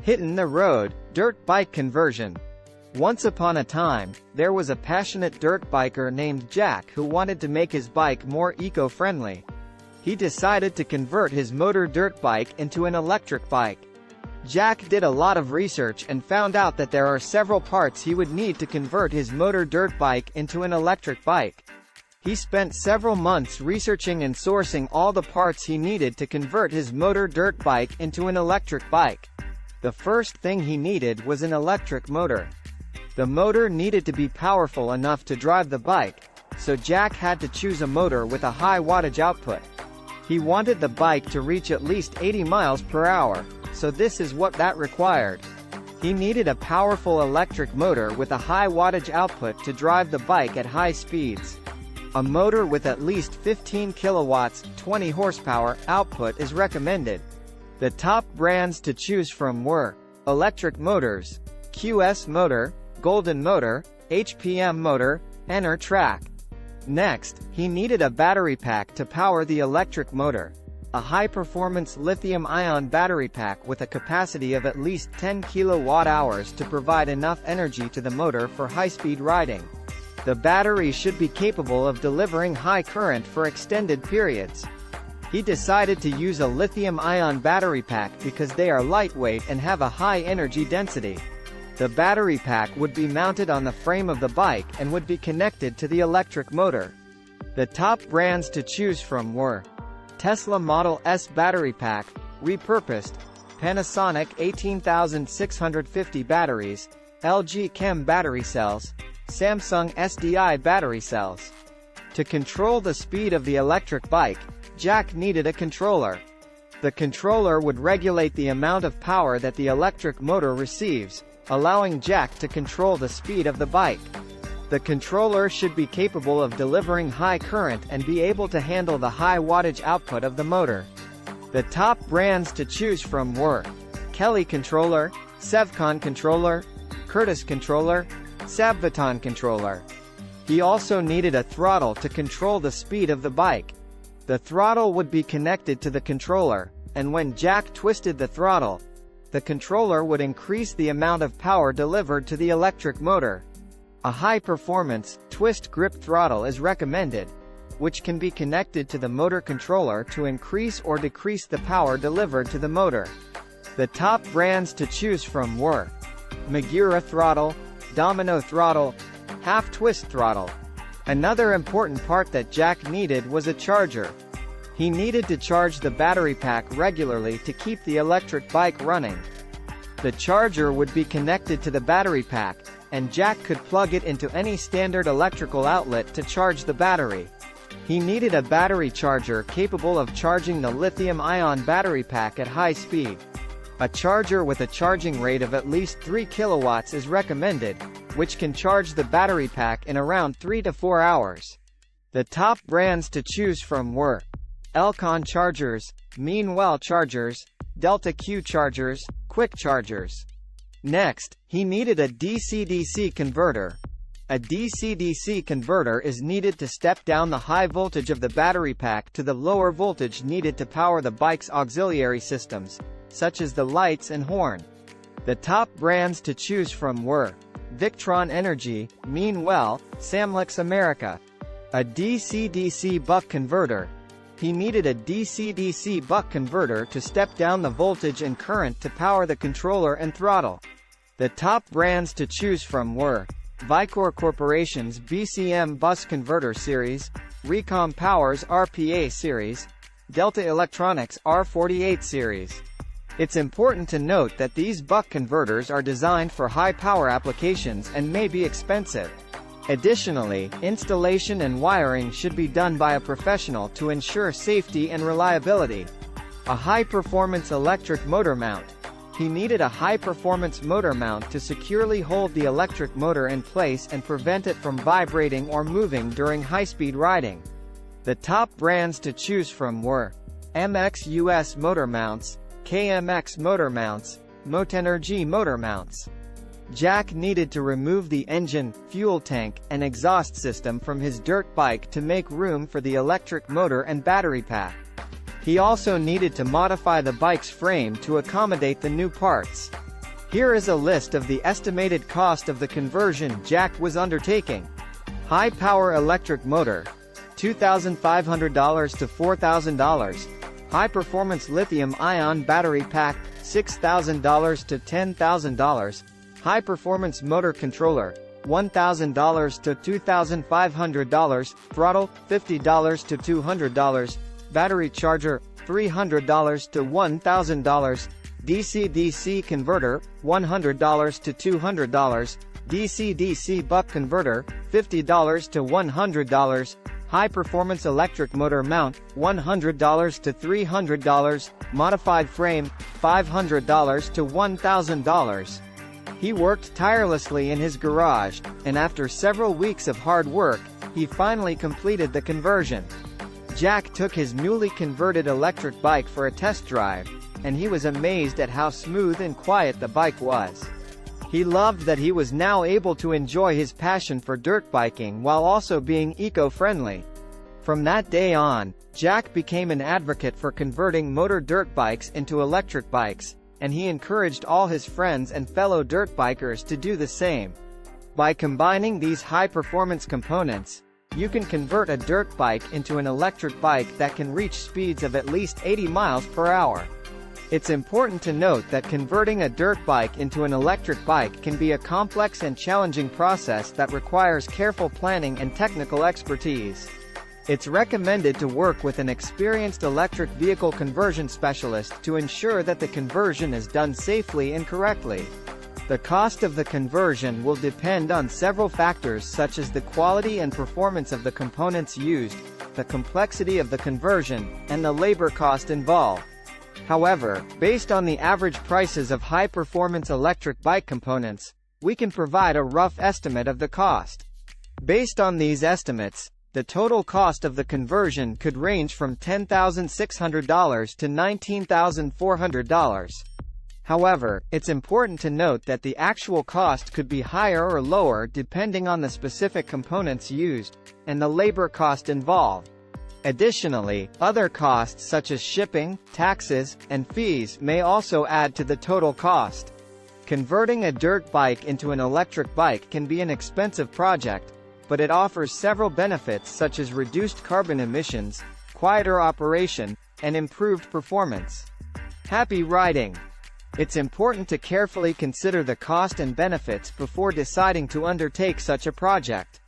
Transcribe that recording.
Hittin the road, dirt bike conversion. Once upon a time, there was a passionate dirt biker named Jack who wanted to make his bike more eco-friendly. He decided to convert his motor dirt bike into an electric bike. Jack did a lot of research and found out that there are several parts he would need to convert his motor dirt bike into an electric bike. He spent several months researching and sourcing all the parts he needed to convert his motor dirt bike into an electric bike. The first thing he needed was an electric motor. The motor needed to be powerful enough to drive the bike, so Jack had to choose a motor with a high wattage output. He wanted the bike to reach at least 80 miles per hour, so this is what that required. He needed a powerful electric motor with a high wattage output to drive the bike at high speeds. A motor with at least 15 kilowatts, 20 horsepower, output is recommended. The top brands to choose from were Electric Motors, QS Motor, Golden Motor, HPM Motor, Ener Track. Next, he needed a battery pack to power the electric motor. A high-performance lithium-ion battery pack with a capacity of at least 10 kilowatt-hours to provide enough energy to the motor for high-speed riding. The battery should be capable of delivering high current for extended periods. He decided to use a lithium-ion battery pack because they are lightweight and have a high energy density. The battery pack would be mounted on the frame of the bike and would be connected to the electric motor. The top brands to choose from were Tesla Model S battery pack, repurposed, Panasonic 18650 batteries, LG Chem battery cells, Samsung SDI battery cells. To control the speed of the electric bike, Jack needed a controller. The controller would regulate the amount of power that the electric motor receives, allowing Jack to control the speed of the bike. The controller should be capable of delivering high current and be able to handle the high wattage output of the motor. The top brands to choose from were Kelly Controller, Sevcon Controller, Curtis Controller, Sabvaton Controller. He also needed a throttle to control the speed of the bike. The throttle would be connected to the controller, and when Jack twisted the throttle, the controller would increase the amount of power delivered to the electric motor. A high-performance, twist-grip throttle is recommended, which can be connected to the motor controller to increase or decrease the power delivered to the motor. The top brands to choose from were Magura Throttle, Domino Throttle, Half-Twist Throttle. Another important part that Jack needed was a charger. He needed to charge the battery pack regularly to keep the electric bike running. The charger would be connected to the battery pack, and Jack could plug it into any standard electrical outlet to charge the battery. He needed a battery charger capable of charging the lithium-ion battery pack at high speed. A charger with a charging rate of at least 3 kilowatts is recommended, which can charge the battery pack in around 3 to 4 hours. The top brands to choose from were Elcon Chargers, Meanwell Chargers, Delta Q Chargers, Quick Chargers. Next, he needed a DC-DC converter. A DC-DC converter is needed to step down the high voltage of the battery pack to the lower voltage needed to power the bike's auxiliary systems, such as the lights and horn. The top brands to choose from were Victron Energy, Meanwell, Samlex America. A DC-DC buck converter. He needed a DC-DC buck converter to step down the voltage and current to power the controller and throttle. The top brands to choose from were Vicor Corporation's BCM Bus Converter Series, Recom Power's RPA Series, Delta Electronics R48 Series. It's important to note that these buck converters are designed for high-power applications and may be expensive. Additionally, installation and wiring should be done by a professional to ensure safety and reliability. A high-performance electric motor mount. He needed a high-performance motor mount to securely hold the electric motor in place and prevent it from vibrating or moving during high-speed riding. The top brands to choose from were MX US Motor Mounts, KMX Motor Mounts, Motenergy Motor Mounts. Jack needed to remove the engine, fuel tank, and exhaust system from his dirt bike to make room for the electric motor and battery pack. He also needed to modify the bike's frame to accommodate the new parts. Here is a list of the estimated cost of the conversion Jack was undertaking. High-power electric motor, $2,500 to $4,000. High-performance lithium-ion battery pack, $6,000 to $10,000. High-performance motor controller, $1,000 to $2,500. Throttle, $50 to $200. Battery charger, $300 to $1,000. DC-DC converter, $100 to $200. DC-DC buck converter, $50 to $100. High-performance electric motor mount, $100 to $300. Modified frame, $500 to $1,000. He worked tirelessly in his garage, and after several weeks of hard work, he finally completed the conversion. Jack took his newly converted electric bike for a test drive, and he was amazed at how smooth and quiet the bike was. He loved that he was now able to enjoy his passion for dirt biking while also being eco-friendly. From that day on, Jack became an advocate for converting motor dirt bikes into electric bikes, and he encouraged all his friends and fellow dirt bikers to do the same. By combining these high-performance components, you can convert a dirt bike into an electric bike that can reach speeds of at least 80 miles per hour. It's important to note that converting a dirt bike into an electric bike can be a complex and challenging process that requires careful planning and technical expertise. It's recommended to work with an experienced electric vehicle conversion specialist to ensure that the conversion is done safely and correctly. The cost of the conversion will depend on several factors such as the quality and performance of the components used, the complexity of the conversion, and the labor cost involved. However, based on the average prices of high-performance electric bike components, we can provide a rough estimate of the cost. Based on these estimates, the total cost of the conversion could range from $10,600 to $19,400. However, it's important to note that the actual cost could be higher or lower depending on the specific components used, and the labor cost involved. Additionally, other costs such as shipping, taxes, and fees may also add to the total cost. Converting a dirt bike into an electric bike can be an expensive project, but it offers several benefits such as reduced carbon emissions, quieter operation, and improved performance. Happy riding! It's important to carefully consider the cost and benefits before deciding to undertake such a project.